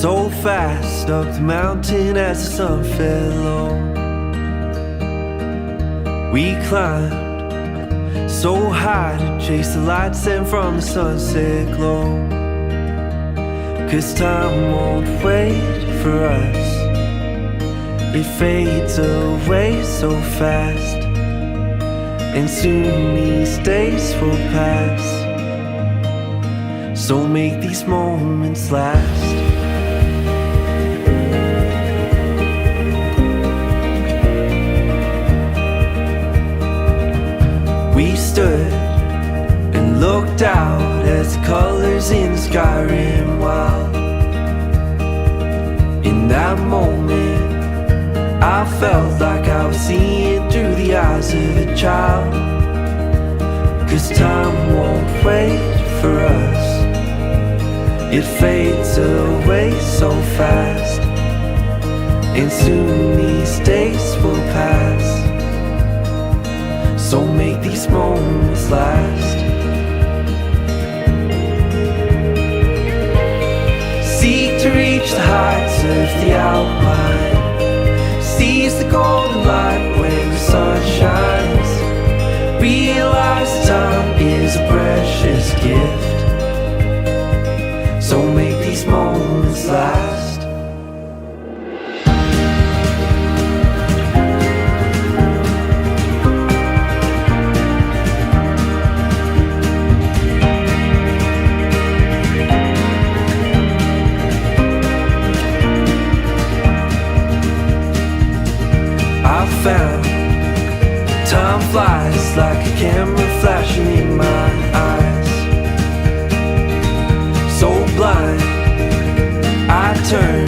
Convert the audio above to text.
so fast up the mountain as the sun fell low. We climbed so high to chase the lights sent from the sunset glow. 'Cause time won't wait for us, it fades away so fast, and soon these days will pass. So make these moments last. We stood and looked out as the colors in the sky ran wild. In that moment, I felt like I was seeing through the eyes of a child. 'Cause time won't wait for us, it fades away so fast, and soon these days will pass. So make these moments last. Seek to reach the heights of the outline, seize the golden light when the sun shines. Realize time is a precious gift, so make these moments last. Found time flies like a camera flashing in my eyes. So blind, I turn